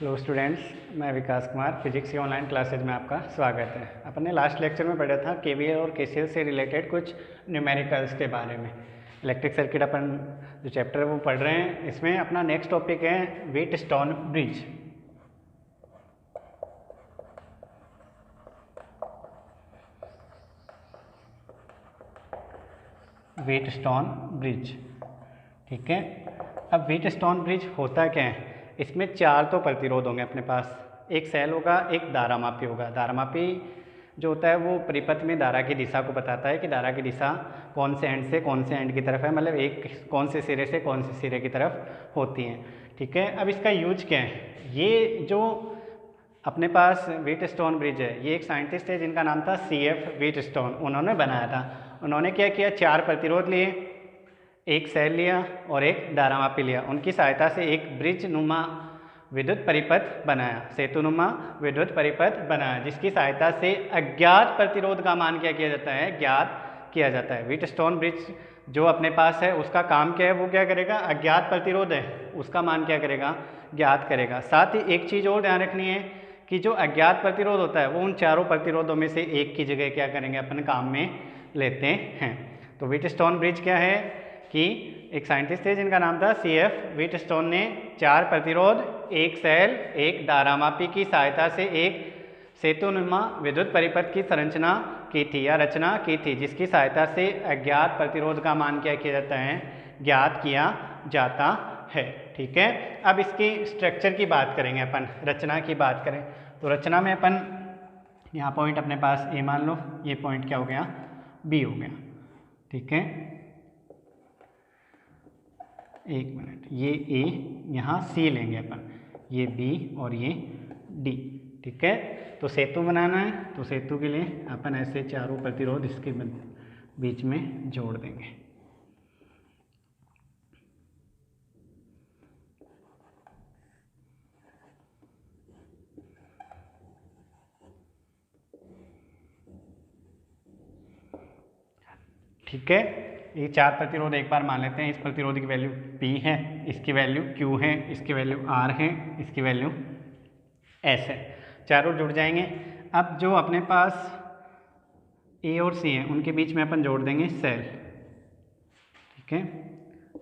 Hello students, मैं विकास Kumar physics की online classes में आपका स्वागत है। अपने लास्ट लेक्चर में पढ़ा था केवीएल और केसीएल से रिलेटेड कुछ न्यूमेरिकल्स के बारे में। इलेक्ट्रिक सर्किट अपन जो चैप्टर है वो पढ़ रहे हैं। इसमें अपना नेक्स्ट टॉपिक है व्हीटस्टोन ब्रिज। व्हीटस्टोन ब्रिज, ठीक है। अब व्हीटस्टोन ब्रिज होता क्या है? इसमें चार तो प्रतिरोध होंगे अपने पास। एक सेल होगा, एक धारामापी होगा। धारामापी जो होता है वो परिपथ में धारा की दिशा को बताता है कि धारा की दिशा कौन से एंड से कौन से एंड की तरफ है, मतलब एक कौन से सिरे से कौन से सिरे की तरफ होती है, ठीक है। अब इसका यूज क्या है? ये जो अपने पास व्हीटस्टोन ब्रिज है, ये एक साइंटिस्ट है जिनका नाम था CF व्हीटस्टोन। उन्होंने बनाया था। उन्होंने क्या किया, चार प्रतिरोध लिए, एक सेल लिया और एक धारामापी लिया। उनकी सहायता से एक ब्रिज नुमा विद्युत परिपथ बनाया, सेतुनुमा विद्युत परिपथ बनाया, जिसकी सहायता से अज्ञात प्रतिरोध का मान क्या किया जाता है? ज्ञात किया जाता है। व्हीटस्टोन ब्रिज जो अपने पास है उसका काम क्या है? वो क्या करेगा? अज्ञात प्रतिरोध है उसका मान क्या करेगा? ज्ञात करेगा। साथ ही एक चीज़ और ध्यान रखनी है कि जो अज्ञात प्रतिरोध होता है वो उन चारों प्रतिरोधों में से एक की जगह क्या करेंगे? अपन काम में लेते हैं। तो व्हीटस्टोन ब्रिज क्या है कि एक साइंटिस्ट है जिनका नाम था CF व्हीटस्टोन ने चार प्रतिरोध, एक सेल, एक धारामापी की सहायता से एक सेतुनुमा विद्युत परिपथ की संरचना की थी या रचना की थी, जिसकी सहायता से अज्ञात प्रतिरोध का मान क्या किया जाता है? ज्ञात किया जाता है, ठीक है। अब इसकी स्ट्रक्चर की बात करेंगे अपन, रचना की बात करें तो रचना में अपन यहाँ पॉइंट अपने पास A मान लो, ये पॉइंट क्या हो गया? B हो गया, ठीक है। एक मिनट, ये A, यहाँ C लेंगे अपन, ये B और ये D, ठीक है। तो सेतु बनाना है तो सेतु के लिए अपन ऐसे चारों प्रतिरोध इसके बीच में जोड़ देंगे। ठीक है, ये चार प्रतिरोध एक बार मान लेते हैं। इस प्रतिरोध की वैल्यू P है, इसकी वैल्यू Q है, इसकी वैल्यू R है, इसकी वैल्यू S है। चारों जुड़ जाएंगे। अब जो अपने पास A और C है उनके बीच में अपन जोड़ देंगे सेल, ठीक है।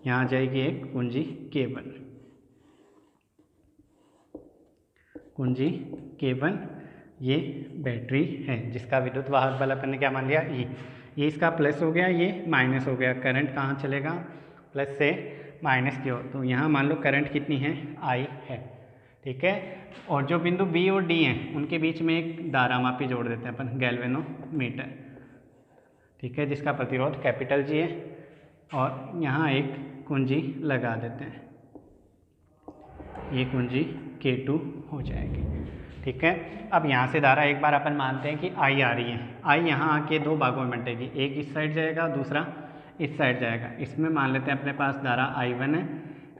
यहाँ आ जाएगी एक कुंजी K1, कुंजी K1, ये बैटरी है जिसका विद्युत वाहक बल अपन ने क्या मान लिया? E। ये इसका प्लस हो गया, ये माइनस हो गया। करंट कहाँ चलेगा? प्लस से माइनस की ओर। तो यहाँ मान लो करंट कितनी है? I है, ठीक है। और जो बिंदु B और D हैं उनके बीच में एक धारामापी जोड़ देते हैं अपन, गैल्वेनोमीटर, ठीक है, जिसका प्रतिरोध कैपिटल G है। और यहाँ एक कुंजी लगा देते हैं, ये कुंजी K2 हो जाएगी, ठीक है। अब यहाँ से धारा एक बार अपन मानते हैं कि I आ रही है। I यहाँ आके दो भागों में बंटेगी, एक इस साइड जाएगा, दूसरा इस साइड जाएगा। इसमें मान लेते हैं अपने पास धारा I1 है,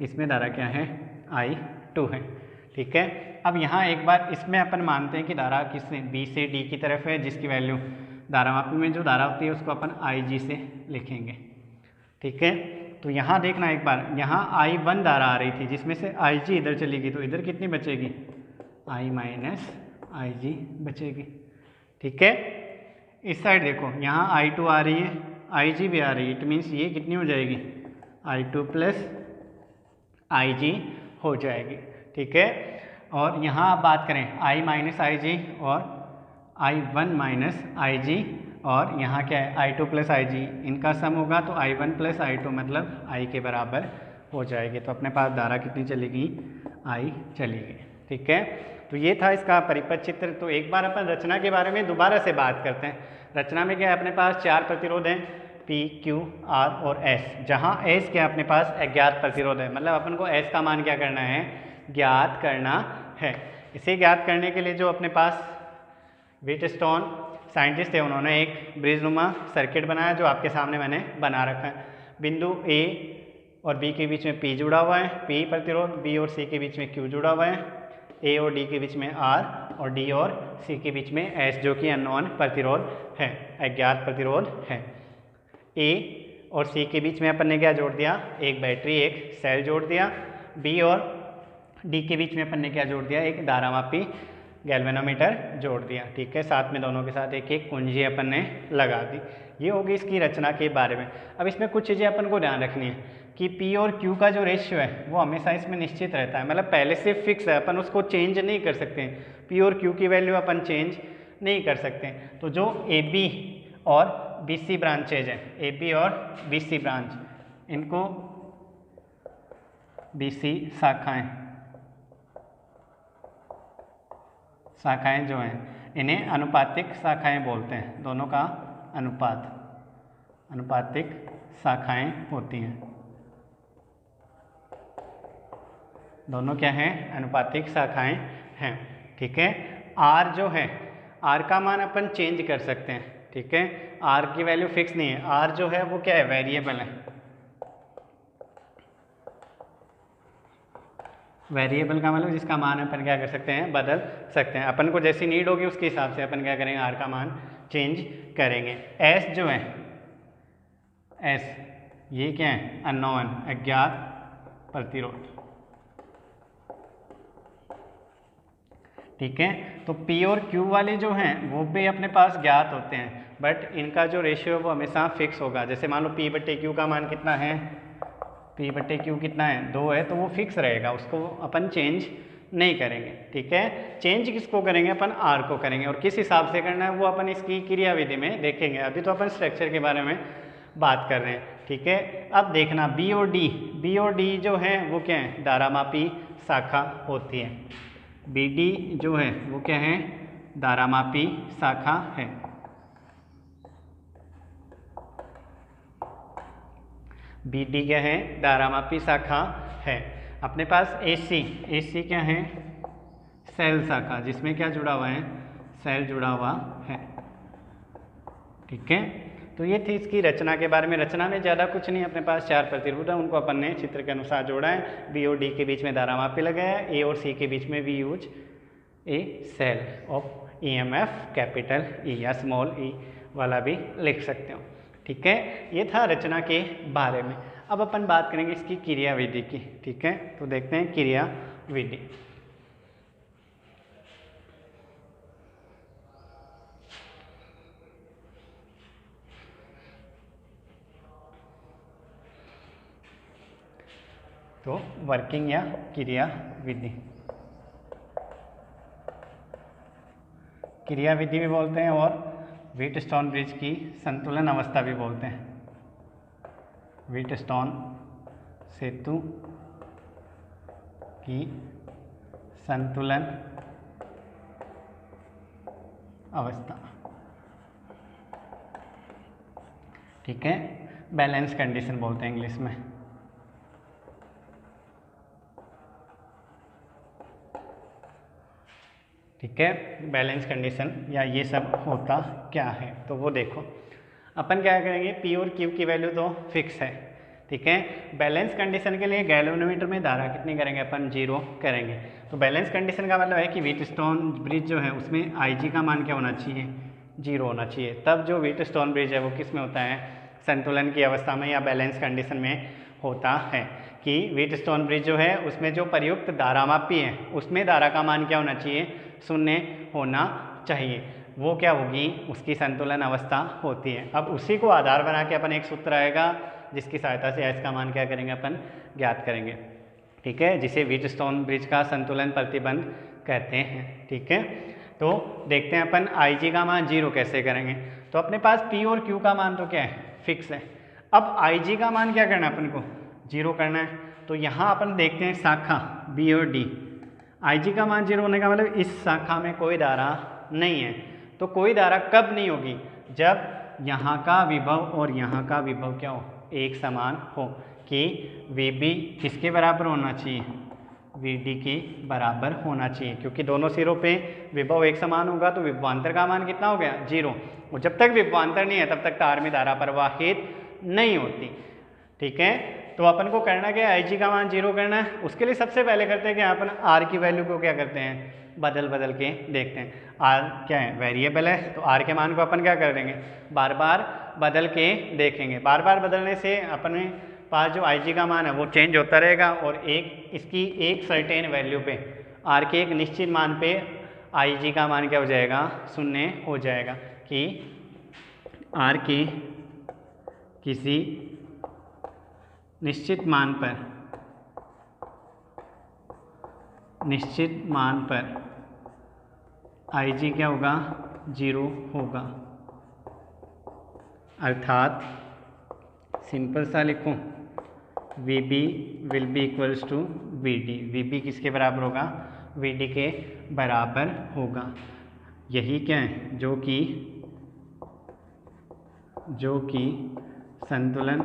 इसमें धारा क्या है? I2 है, ठीक है। अब यहाँ एक बार इसमें अपन मानते हैं कि धारा किससे? B से D की तरफ है, जिसकी वैल्यू धारामापी में जो धारा होती है उसको अपन IG से लिखेंगे, ठीक है। तो यहाँ देखना एक बार, यहाँ I1 धारा आ रही थी जिसमें से IG इधर चलेगी, तो इधर कितनी बचेगी? I माइनस IG बचेगी, ठीक है। इस साइड देखो, यहाँ I2 आ रही है, IG भी आ रही है, इट मीन्स ये कितनी हो जाएगी? I2 प्लस IG हो जाएगी, ठीक है। और यहाँ आप बात करें I माइनस IG और I1 माइनस IG, और यहाँ क्या है? I2 प्लस IG, इनका सम होगा तो I1 प्लस I2 मतलब I के बराबर हो जाएगी। तो अपने पास धारा कितनी चलेगी? I चलेगी, ठीक है। तो ये था इसका परिपथ चित्र। तो एक बार अपन रचना के बारे में दोबारा से बात करते हैं। रचना में क्या है? अपने पास चार प्रतिरोध हैं, P, Q, R और S, जहाँ S क्या है? अपने पास अज्ञात प्रतिरोध है, मतलब अपन को S का मान क्या करना है? ज्ञात करना है। इसे ज्ञात करने के लिए जो अपने पास व्हीटस्टोन साइंटिस्ट है उन्होंने एक ब्रिज नुमा सर्किट बनाया, जो आपके सामने मैंने बना रखा है। बिंदु A और B के बीच में P जुड़ा हुआ है, P प्रतिरोध, B और C के बीच में Q जुड़ा हुआ है, A और D के बीच में R और D और C के बीच में S, जो कि अननोन प्रतिरोध है, अज्ञात प्रतिरोध है। A और C के बीच में अपन ने क्या जोड़ दिया? एक बैटरी, एक सेल जोड़ दिया। B और डी के बीच में अपन ने क्या जोड़ दिया, एक धारामापी गैल्वेनोमीटर जोड़ दिया। ठीक है, साथ में दोनों के साथ एक एक कुंजी अपन ने लगा दी। ये होगी इसकी रचना के बारे में। अब इसमें कुछ चीज़ें अपन को ध्यान रखनी है कि पी और क्यू का जो रेशियो है वो हमेशा इसमें निश्चित रहता है, मतलब पहले से फिक्स है, अपन उसको चेंज नहीं कर सकते हैं। पी और क्यू की वैल्यू अपन चेंज नहीं कर सकते हैं। तो जो ए बी और बी सी ब्रांचेज हैं, ए बी और बी सी ब्रांच, इनको बी सी शाखाएं जो हैं इन्हें अनुपातिक शाखाएं बोलते हैं। दोनों का अनुपातिक शाखाएं होती हैं। दोनों क्या हैं, अनुपातिक शाखाएं हैं। ठीक है, आर जो है, आर का मान अपन चेंज कर सकते हैं। ठीक है, आर की वैल्यू फिक्स नहीं है। आर जो है वो क्या है, वेरिएबल है। वेरिएबल का मतलब जिसका मान अपन क्या कर सकते हैं, बदल सकते हैं। अपन को जैसी नीड होगी उसके हिसाब से अपन क्या करेंगे, आर का मान चेंज करेंगे। एस जो है, एस ये क्या है, अननोन, अज्ञात प्रतिरोध। ठीक है, तो पी और क्यू वाले जो हैं वो भी अपने पास ज्ञात होते हैं, बट इनका जो रेशियो है वो हमेशा फिक्स होगा। जैसे मान लो पी बटे क्यू का मान कितना है, पी बटे क्यू कितना है, 2 है, तो वो फिक्स रहेगा, उसको अपन चेंज नहीं करेंगे। ठीक है, चेंज किसको करेंगे, अपन आर को करेंगे, और किस हिसाब से करना है वो अपन इसकी क्रियाविधि में देखेंगे। अभी तो अपन स्ट्रक्चर के बारे में बात कर रहे हैं। ठीक है, अब देखना बी और डी जो है वो क्या है, धारामापी शाखा होती है। बी डी जो है वो क्या है, धारामापी शाखा है। बी डी क्या है, धारामापी शाखा है। अपने पास एसी क्या है, सेल शाखा, जिसमें क्या जुड़ा हुआ है, सेल जुड़ा हुआ है। ठीक है, तो ये थी इसकी रचना के बारे में। रचना में ज़्यादा कुछ नहीं, अपने पास 4 प्रतिरोध है, उनको अपन ने चित्र के अनुसार जोड़ा है। बी और डी के बीच में धारामापी लगाया है, ए और सी के बीच में we use a cell of EMF capital E या स्मॉल ई वाला भी लिख सकते हो। ठीक है, ये था रचना के बारे में। अब अपन बात करेंगे इसकी क्रियाविधि की। ठीक है, तो देखते हैं क्रियाविधि। तो वर्किंग या क्रियाविधि, क्रियाविधि भी बोलते हैं और व्हीटस्टोन ब्रिज की संतुलन अवस्था भी बोलते हैं। व्हीटस्टोन सेतु की संतुलन अवस्था। ठीक है, बैलेंस कंडीशन बोलते हैं इंग्लिश में। ठीक है, बैलेंस कंडीशन या ये सब होता क्या है, तो वो देखो। अपन क्या करेंगे, पी और क्यू की वैल्यू तो फिक्स है। ठीक है, बैलेंस कंडीशन के लिए गैल्वेनोमीटर में धारा कितनी करेंगे, अपन 0 करेंगे। तो बैलेंस कंडीशन का मतलब है कि व्हीटस्टोन ब्रिज जो है उसमें आईजी का मान क्या होना चाहिए, 0 होना चाहिए। तब जो व्हीटस्टोन ब्रिज है वो किस में होता है, संतुलन की अवस्था में या बैलेंस कंडीशन में होता है। कि व्हीटस्टोन ब्रिज जो है उसमें जो प्रयुक्त धारामापी है उसमें धारा का मान क्या होना चाहिए, 0 होना चाहिए। वो क्या होगी, उसकी संतुलन अवस्था होती है। अब उसी को आधार बना के अपन एक सूत्र आएगा जिसकी सहायता से एस का मान क्या करेंगे, अपन ज्ञात करेंगे। ठीक है, जिसे व्हीटस्टोन ब्रिज का संतुलन प्रतिबंध कहते हैं। ठीक है, तो देखते हैं अपन IG का मान 0 कैसे करेंगे। तो अपने पास P और Q का मान तो क्या है, फिक्स है। अब IG का मान क्या करना है, अपन को 0 करना है। तो यहाँ अपन देखते हैं शाखा B और D, IG का मान 0 होने का मतलब इस शाखा में कोई धारा नहीं है। तो कोई धारा कब नहीं होगी, जब यहाँ का विभव और यहाँ का विभव क्या हो, एक समान हो। कि VB किसके बराबर होना चाहिए, VD के बराबर होना चाहिए, क्योंकि दोनों सिरों पे विभव एक समान होगा तो विभवांतर का मान कितना हो गया, 0। और जब तक विभवांतर नहीं है तब तक तार में धारा प्रवाहित नहीं होती। ठीक है, तो अपन को करना क्या है, IG का मान 0 करना है। उसके लिए सबसे पहले करते हैं कि अपन R की वैल्यू को क्या करते हैं, बदल के देखते हैं। R क्या है, वेरिएबल है, तो R के मान को अपन क्या कर देंगे, बार बार बदल के देखेंगे। बार बार बदलने से अपन में पास जो आई जी का मान है वो चेंज होता रहेगा और इसकी एक सर्टेन वैल्यू पे आर के एक निश्चित मान पे आई जी का मान क्या हो जाएगा, शून्य हो जाएगा। कि आर के किसी निश्चित मान पर आई जी क्या होगा, 0 होगा। अर्थात सिंपल सा लिखूं, V B will be equals to V D. V B किसके बराबर होगा, वी डी के बराबर होगा। यही क्या है, जो कि संतुलन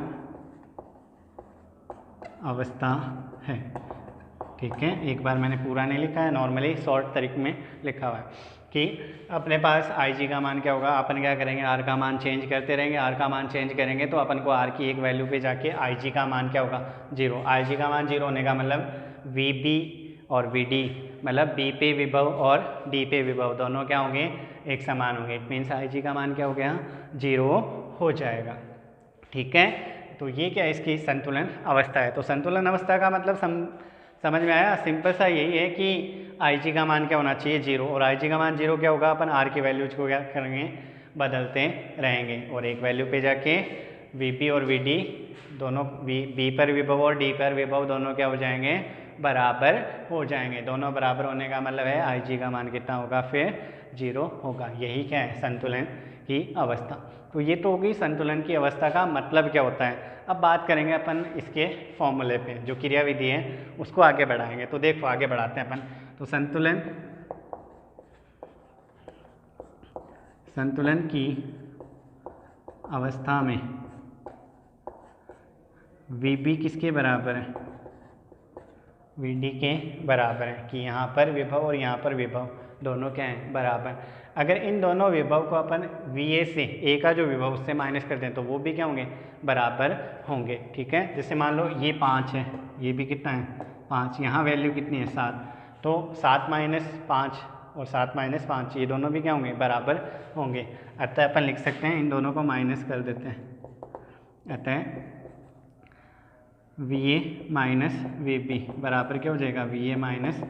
अवस्था है। ठीक है, एक बार मैंने पूरा नहीं लिखा है, नॉर्मली शॉर्ट तरीके में लिखा हुआ है कि अपने पास आई जी का मान क्या होगा, अपन क्या करेंगे, आर का मान चेंज करते रहेंगे। आर का मान चेंज करेंगे तो अपन को आर की एक वैल्यू पे जाके आई जी का मान क्या होगा, 0। आई जी का मान 0 होने का मतलब वी बी और वी डी, मतलब बी पे विभव और डी पे विभव दोनों क्या होंगे, एक समान होंगे। इट मीन्स आई जी का मान क्या हो गया, 0 हो जाएगा। ठीक है, तो ये क्या है, इसकी संतुलन अवस्था है। तो संतुलन अवस्था का मतलब समझ में आया, सिंपल सा यही है कि आई जी का मान क्या होना चाहिए, 0। और आई जी का मान 0 क्या होगा, अपन आर की वैल्यूज को क्या करेंगे, बदलते रहेंगे और एक वैल्यू पे जाके वी पी और वी डी दोनों, बी पर विभव और डी पर विभव दोनों क्या हो जाएंगे, बराबर हो जाएंगे। दोनों बराबर होने का मतलब है आई जी का मान कितना होगा, फिर 0 होगा। यही क्या है, संतुलन की अवस्था। तो ये तो होगी संतुलन की अवस्था का मतलब क्या होता है। अब बात करेंगे अपन इसके फॉर्मूले पे, जो क्रियाविधि है उसको आगे बढ़ाएंगे। तो देखो आगे बढ़ाते हैं अपन। तो संतुलन की अवस्था में वी बी किसके बराबर है, वी डी के बराबर है। कि यहाँ पर विभव और यहाँ पर विभव दोनों क्या हैं, बराबर। अगर इन दोनों विभव को अपन वी ए से, ए का जो विभव उससे माइनस कर दें तो वो भी क्या होंगे, बराबर होंगे। ठीक है, जैसे मान लो ये 5 है, ये भी कितना है, 5। यहाँ वैल्यू कितनी है, 7। तो 7 माइनस 5 और 7 माइनस 5 ये दोनों भी क्या होंगे, बराबर होंगे। अतः अपन लिख सकते हैं, इन दोनों को माइनस कर देते हैं। अतः V A minus V B बराबर क्या हो जाएगा, V A minus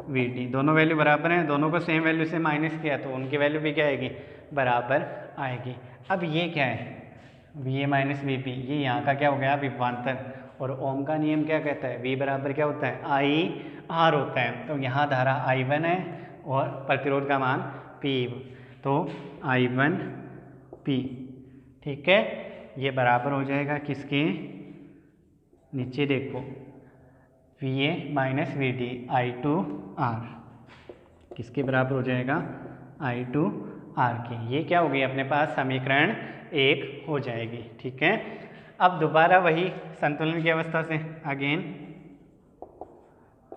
V D. दोनों वैल्यू बराबर हैं, दोनों को सेम वैल्यू से माइनस किया तो उनकी वैल्यू भी क्या आएगी, बराबर आएगी। अब ये क्या है, V A minus V B, ये यहाँ का क्या हो गया, विभवांतर। और ओम का नियम क्या कहता है, वी बराबर क्या होता है, आई आर होता है। तो यहाँ धारा I1 है और प्रतिरोध का मान P, तो I1 P। ठीक है, ये बराबर हो जाएगा किसके, नीचे देखो, V A minus V D, I2 R किसके बराबर हो जाएगा, I2 R की। ये क्या होगी, अपने पास समीकरण 1 हो जाएगी। ठीक है, अब दोबारा वही संतुलन की अवस्था से अगेन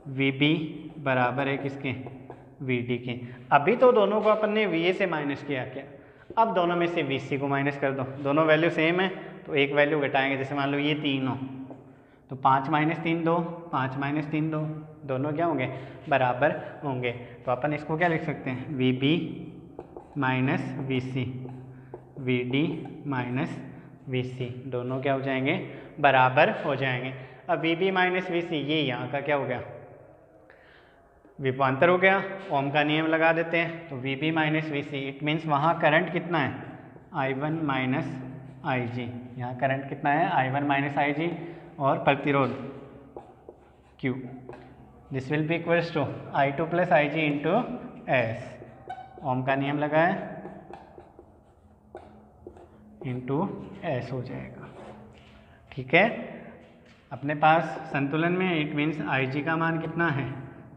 वी बी बराबर है किसके, वी डी के। अभी तो दोनों को अपन ने वी ए से माइनस किया क्या, अब दोनों में से वी सी को माइनस कर दो। दोनों वैल्यू सेम है तो एक वैल्यू घटाएंगे। जैसे मान लो ये 3 हो तो 5 माइनस 3 2, 5 माइनस 3 2, दोनों क्या होंगे, बराबर होंगे। तो अपन इसको क्या लिख सकते हैं, v B minus we c, v d minus we c, दोनों क्या हो जाएंगे, बराबर हो जाएंगे। अब v B minus we c, ये यहाँ का क्या हो गया, विभवांतर हो गया। ओम का नियम लगा देते हैं, तो V B minus we C, it means वहाँ करंट कितना है, I1 माइनस आई जी। यहाँ करंट कितना है, I1 माइनस आई जी, और प्रतिरोध Q। This will be equals to I2 plus I G into S. Ohm का नियम लगा है, इंटू एस हो जाएगा। ठीक है, अपने पास संतुलन में इट मीन्स आई जी का मान कितना है,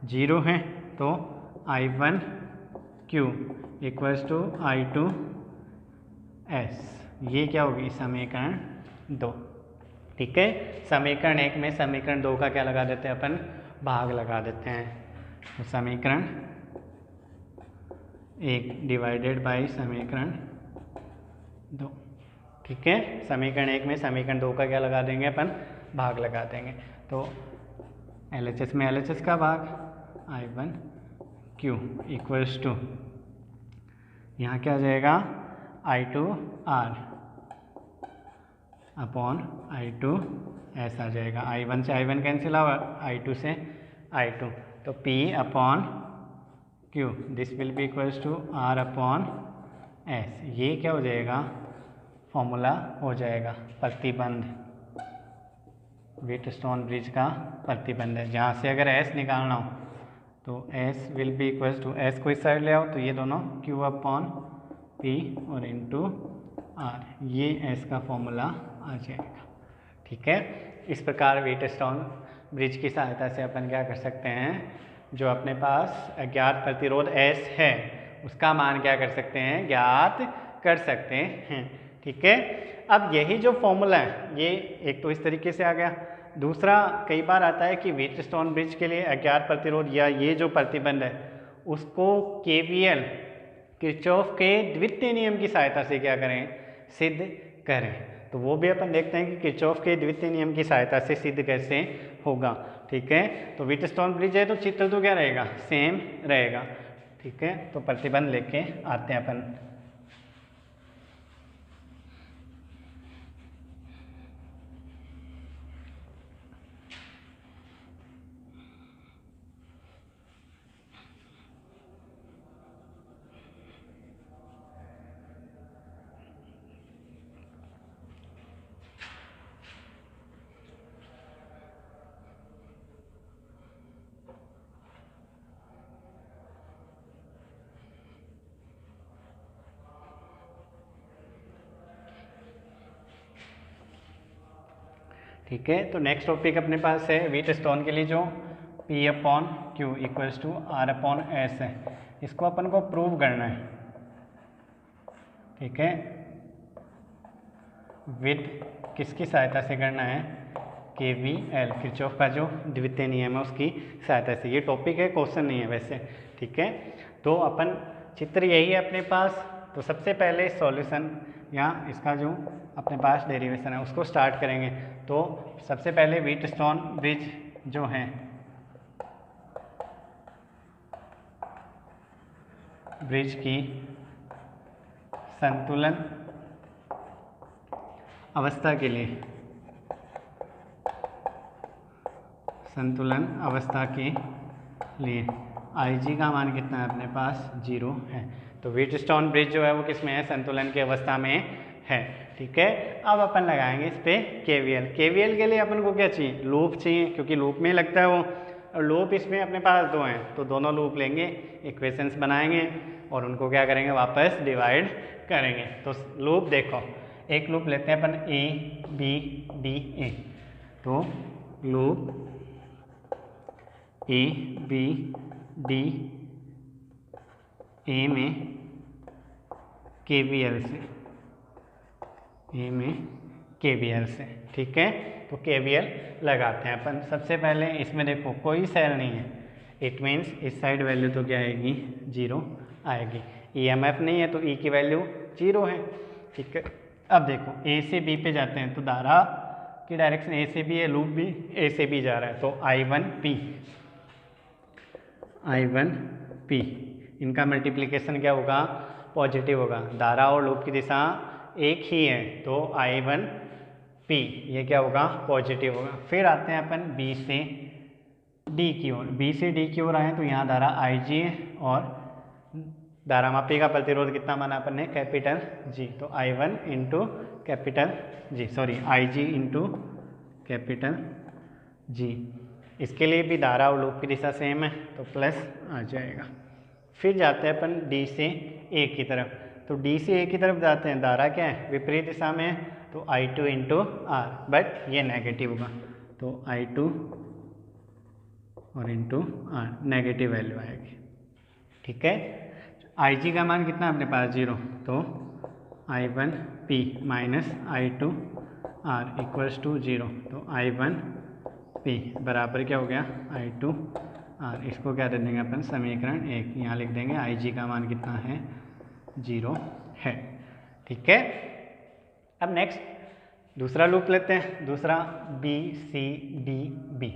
0 है। तो I1 Q equals to I2 S, ये क्या होगी, समीकरण 2। ठीक है, समीकरण 1 में समीकरण 2 का क्या लगा देते हैं अपन, भाग लगा देते हैं। तो समीकरण 1 डिवाइडेड बाई समीकरण 2। ठीक है, समीकरण 1 में समीकरण 2 का क्या लगा देंगे अपन, भाग लगा देंगे। तो LHS में LHS का भाग, I1 Q इक्वल्स टू, यहाँ क्या आ जाएगा, I2 R upon I2 S आ जाएगा। I1 से I1 कैंसिल हुआ, I2 से I2, तो P upon Q this will be equals to R upon S। ये क्या हो जाएगा, फॉर्मूला हो जाएगा प्रतिबंध, व्हीटस्टोन ब्रिज का प्रतिबंध है। जहाँ से अगर S निकालना हो तो S will be equals to, S को इस साइड ले आओ तो ये दोनों Q अपॉन P और इंटू R, ये S का फॉर्मूला आ जाएगा। ठीक है, इस प्रकार व्हीटस्टोन ब्रिज की सहायता से अपन क्या कर सकते हैं, जो अपने पास अज्ञात प्रतिरोध S है उसका मान क्या कर सकते हैं, ज्ञात कर सकते हैं। ठीक है, अब यही जो फॉर्मूला है ये एक तो इस तरीके से आ गया, दूसरा कई बार आता है कि व्हीटस्टोन ब्रिज के लिए अज्ञात प्रतिरोध या ये जो प्रतिबंध है उसको KVL किरचॉफ के द्वितीय नियम की सहायता से क्या करें, सिद्ध करें। तो वो भी अपन देखते हैं कि किरचॉफ के द्वितीय नियम की सहायता से सिद्ध कैसे होगा। ठीक है, तो व्हीटस्टोन ब्रिज है तो चित्र तो क्या रहेगा, सेम रहेगा। ठीक है, तो प्रतिबंध लेके आते हैं अपन। ठीक है, तो नेक्स्ट टॉपिक अपने पास है व्हीटस्टोन के लिए जो P upon Q equals to R upon S है, इसको अपन को प्रूव करना है। ठीक है, विद किसकी सहायता से करना है, KVL किरचॉफ का जो द्वितीय नियम है उसकी सहायता से। ये टॉपिक है, क्वेश्चन नहीं है वैसे। ठीक है, तो अपन चित्र यही है अपने पास, तो सबसे पहले सॉल्यूशन या इसका जो अपने पास डेरिवेशन है उसको स्टार्ट करेंगे। तो सबसे पहले व्हीटस्टोन ब्रिज जो है ब्रिज की संतुलन अवस्था के लिए, संतुलन अवस्था के लिए IG का मान कितना है अपने पास, 0 है। तो व्हीटस्टोन ब्रिज जो है वो किस में है, संतुलन की अवस्था में है। ठीक है, अब अपन लगाएंगे इस पे KVL। KVL के लिए अपन को क्या चाहिए, लूप चाहिए, क्योंकि लूप में लगता है वो, और लूप इसमें अपने पास दो हैं तो दोनों लूप लेंगे, इक्वेशंस बनाएंगे और उनको क्या करेंगे, वापस डिवाइड करेंगे। तो लूप देखो, एक लूप लेते हैं अपन ABDA, तो लूप ABDA में KVL से, A में KVL से। ठीक है, तो KVL लगाते हैं अपन। सबसे पहले इसमें देखो कोई सेल नहीं है, इट मीन्स इस साइड वैल्यू तो क्या आएगी, 0 आएगी। EMF नहीं है तो E की वैल्यू 0 है। ठीक है, अब देखो A से B पे जाते हैं तो धारा की डायरेक्शन A से B है, लूप भी A से B जा रहा है, तो I1P इनका मल्टीप्लिकेशन क्या होगा, पॉजिटिव होगा। धारा और लूप की दिशा एक ही है तो I1P ये क्या होगा, पॉजिटिव होगा। फिर आते हैं अपन B से D की ओर, B से D की ओर आए तो यहाँ धारा IG है और धारामापी का प्रतिरोध कितना माना अपन ने, कैपिटल G, तो I1 into capital G, sorry IG into capital G। इसके लिए भी धारा और लूप की दिशा सेम है तो प्लस आ जाएगा। फिर जाते हैं अपन D से A की तरफ, तो D से A की तरफ जाते हैं, धारा क्या है, विपरीत दिशा में है तो I2 इंटू R, बट ये नेगेटिव होगा तो I2 और इंटू R, नेगेटिव वैल्यू आएगी। ठीक है, IG का मान कितना अपने पास, 0, तो I1P minus I2R equals to 0, तो I1P बराबर क्या हो गया, I2R। इसको क्या दे देंगे अपन, समीकरण 1, यहाँ लिख देंगे IG का मान कितना है, 0 है। ठीक है, अब नेक्स्ट दूसरा लूप लेते हैं, दूसरा BCDB।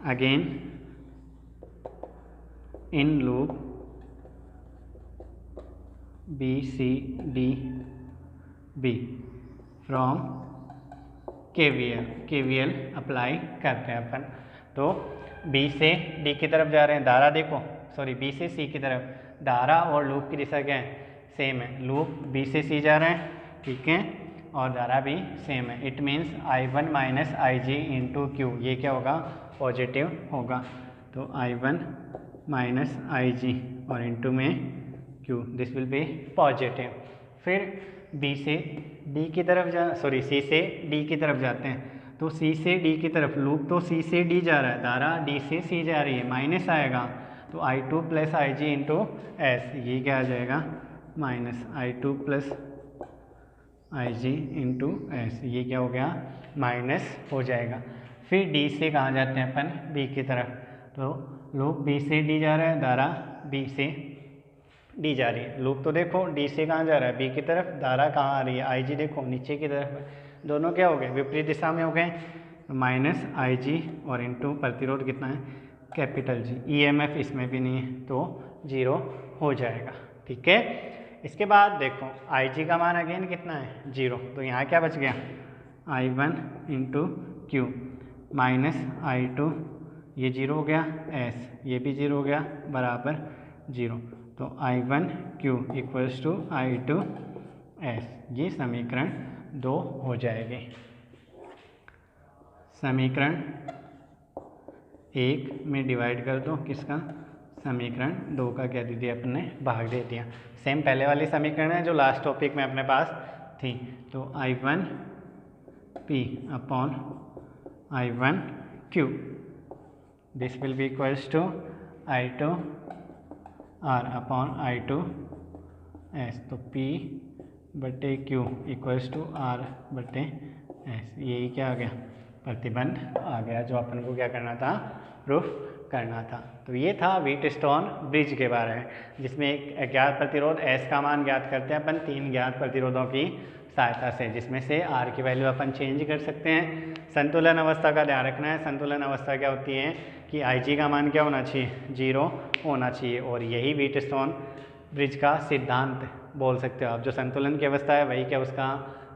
Again in loop BCDB from KVL apply करते हैं अपन। तो B से D की तरफ जा रहे हैं, धारा देखो, सॉरी B से C की तरफ, धारा और लूप की दिशा क्या है, सेम है। लूप B से C जा रहे हैं, ठीक है, और धारा भी सेम है। It means I1 minus IG into Q, ये क्या होगा, पॉजिटिव होगा। तो I1 माइनस IG और इंटू में Q, this will B positive. फिर B से D की तरफ C से D की तरफ जाते हैं। तो C से D की तरफ, लूप तो C से D जा रहा है, धारा D से C जा रही है, माइनस आएगा। तो I2 plus IG into S, ये क्या आ जाएगा, minus I2 plus IG into S, ये क्या हो गया, माइनस हो जाएगा। फिर D से कहाँ जाते हैं अपन, B की तरफ। तो लूप B से D जा रहा है, धारा B से D जा रही है। लूप तो देखो D से कहाँ जा रहा है, B की तरफ, धारा कहाँ आ रही है, IG देखो नीचे की तरफ, दोनों क्या हो गए, विपरीत दिशा में हो गए। माइनस IG और इंटू प्रतिरोध कितना है, कैपिटल G। EMF इसमें भी नहीं है, तो 0 हो जाएगा, ठीक है। इसके बाद देखो IG का मान अगेन कितना है, 0। तो यहाँ क्या बच गया, I1 into Q minus I2, ये 0 हो गया, S ये भी 0 हो गया, बराबर 0। तो I1 Q equals to I2 S, ये समीकरण 2 हो जाएगी। समीकरण 1 में डिवाइड कर दो, किसका, समीकरण 2 का क्या दे दिया अपने, भाग दे दिया। सेम पहले वाली समीकरण है जो लास्ट टॉपिक में अपने पास थी। तो I1 P upon I1 Q, this will be equals to I2 R upon I2 S। तो P बटे Q इक्वल्स टू R बटे S, यही क्या आ गया, प्रतिबंध आ गया, जो अपन को क्या करना था, प्रूफ करना था। तो ये था व्हीटस्टोन ब्रिज के बारे में, जिसमें एक अज्ञात प्रतिरोध S का मान ज्ञात करते हैं अपन 3 ज्ञात प्रतिरोधों की सहायता से, जिसमें से R की वैल्यू अपन चेंज कर सकते हैं। संतुलन अवस्था का ध्यान रखना है। संतुलन अवस्था क्या होती है कि IG का मान क्या होना चाहिए, 0 होना चाहिए, और यही व्हीटस्टोन ब्रिज का सिद्धांत बोल सकते हो आप। जो संतुलन की अवस्था है वही क्या उसका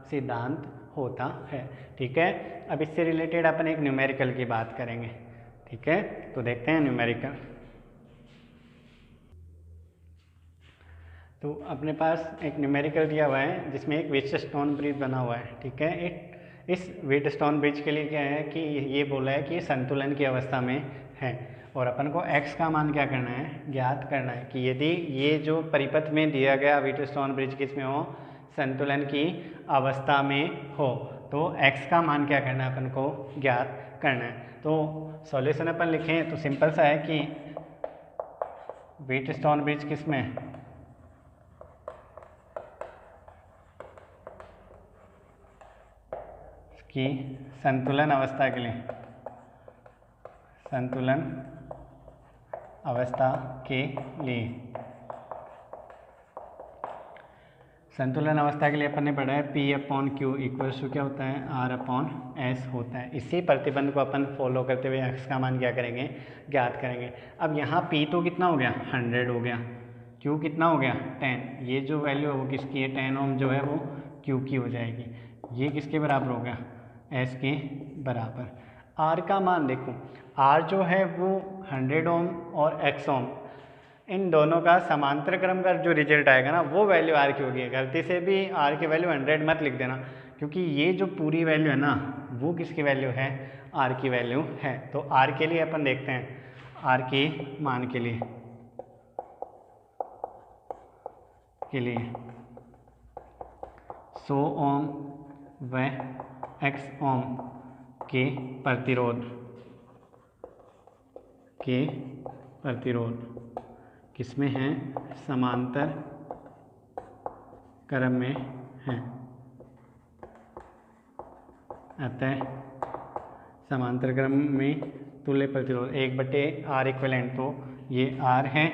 सिद्धांत होता है, ठीक है। अब इससे रिलेटेड अपन एक न्यूमेरिकल की बात करेंगे, ठीक है। तो देखते हैं न्यूमेरिकल। तो अपने पास एक न्यूमेरिकल दिया हुआ है जिसमें एक व्हीटस्टोन ब्रिज बना हुआ है, ठीक है। इस व्हीटस्टोन ब्रिज के लिए क्या है कि ये बोला है कि ये संतुलन की अवस्था में है, और अपन को x का मान क्या करना है, ज्ञात करना है कि यदि ये जो परिपथ में दिया गया व्हीटस्टोन ब्रिज किस में हो, संतुलन की अवस्था में हो, तो x का मान क्या करना है, अपन को ज्ञात करना है। तो सॉल्यूशन अपन लिखें तो सिंपल सा है कि व्हीटस्टोन ब्रिज किस में, कि संतुलन अवस्था के लिए, संतुलन अवस्था के लिए, संतुलन अवस्था के लिए अपन ने पढ़ा है P upon Q equals to क्या होता है, R अपॉन S होता है। इसी प्रतिबंध को अपन फॉलो करते हुए x का मान क्या करेंगे, ज्ञात करेंगे। अब यहाँ P तो कितना हो गया, 100 हो गया, Q कितना हो गया, 10, ये जो वैल्यू है वो किसकी है, 10 ओम जो है वो Q की हो जाएगी। ये किसके बराबर हो गया, S के बराबर। R का मान देखो, R जो है वो 100 ओम और X ओम, इन दोनों का समांतर क्रम का जो रिजल्ट आएगा ना वो वैल्यू R की होगी। गलती से भी R की वैल्यू 100 मत लिख देना, क्योंकि ये जो पूरी वैल्यू है ना वो किसकी वैल्यू है, R की वैल्यू है। तो R के लिए अपन देखते हैं, R के मान के लिए 100 ओम व X ओम के प्रतिरोध किसमें हैं, समांतर क्रम में हैं। अतः समांतर क्रम में तुल्य प्रतिरोध 1/R इक्वलेंट, तो ये R है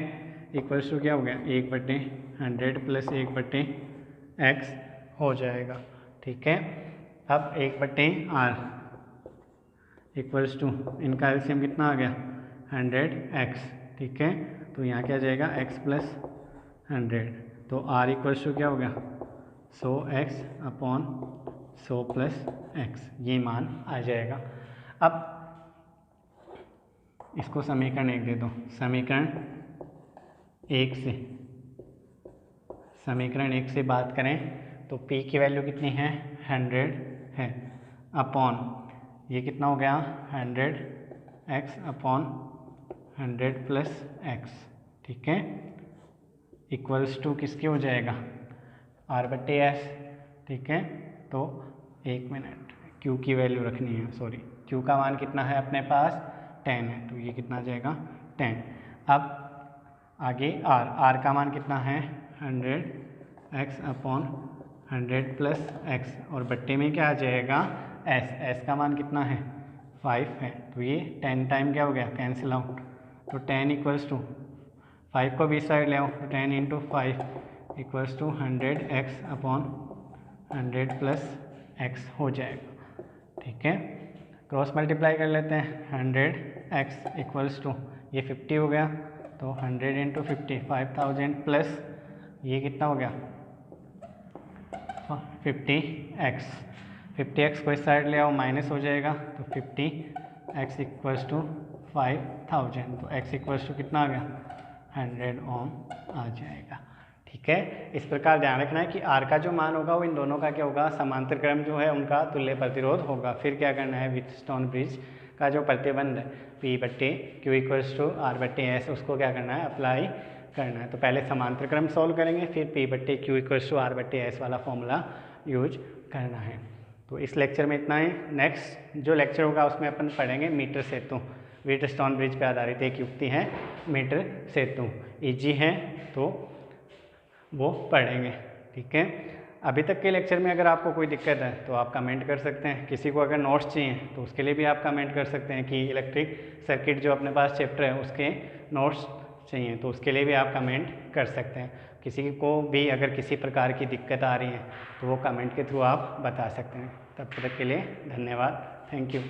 इक्वल्स टू क्या हो गया, 1/100 प्लस 1/X हो जाएगा, ठीक है। अब 1/R इक्वल्स टू, इनका एलसीएम कितना आ गया, 100x, ठीक है। तो यहाँ क्या जाएगा, x प्लस 100, तो R इक्वल्स टू क्या हो गया, 100x अपॉन 100 प्लस एक्स, ये मान आ जाएगा। अब इसको समीकरण 1 दे दो। समीकरण 1 से बात करें तो p की वैल्यू कितनी है, 100 है, अपॉन ये कितना हो गया, 100x अपॉन 100 प्लस एक्स, ठीक है, इक्वल्स टू किसके हो जाएगा, r/s, ठीक है। तो 1 मिनट, q की वैल्यू रखनी है, सॉरी q का मान कितना है अपने पास, 10 है, तो ये कितना आ जाएगा, 10। अब आगे r का मान कितना है, 100x अपॉन 100 प्लस एक्स, और बट्टे में क्या आ जाएगा, s का मान कितना है, 5 है, तो ये 10 टाइम क्या हो गया, कैंसिल आउट, तो 10 इक्वल्स टू 5 को 20 साइड ले आओ, तो 10 into 5 equals to 100x upon 100 plus x हो जाएगा, ठीक है। क्रॉस मल्टीप्लाई कर लेते हैं, 100x इक्वल्स टू ये 50 हो गया, तो 100 इंटू 50 5000 प्लस ये कितना हो गया, 50x को इस साइड ले आओ, माइनस हो जाएगा, तो 50x इक्वल्स टू 5000, तो x इक्वल्स टू कितना आ गया, 100 ओम आ जाएगा, ठीक है। इस प्रकार ध्यान रखना है कि R का जो मान होगा वो इन दोनों का क्या होगा, समांतर क्रम जो है उनका तुल्य प्रतिरोध होगा। फिर क्या करना है, व्हीटस्टोन ब्रिज का जो प्रतिबंध है P/Q इक्वल्स टू R/s, उसको क्या करना है, अप्लाई करना है। तो पहले समांतर क्रम सॉल्व करेंगे, फिर P/Q इक्वल्स टू R/s वाला फॉर्मूला यूज करना है। तो इस लेक्चर में इतना ही। नेक्स्ट जो लेक्चर होगा उसमें अपन पढ़ेंगे मीटर सेतु। व्हीटस्टोन ब्रिज पर आधारित एक युक्ति है मीटर सेतु, ईजी है तो वो पढ़ेंगे, ठीक है। अभी तक के लेक्चर में अगर आपको कोई दिक्कत है तो आप कमेंट कर सकते हैं। किसी को अगर नोट्स चाहिए तो उसके लिए भी आप कमेंट कर सकते हैं कि इलेक्ट्रिक सर्किट जो अपने पास चैप्टर है उसके नोट्स चाहिए, तो उसके लिए भी आप कमेंट कर सकते हैं। किसी को भी अगर किसी प्रकार की दिक्कत आ रही है तो वो कमेंट के थ्रू आप बता सकते हैं। तब तक के लिए धन्यवाद, थैंक यू।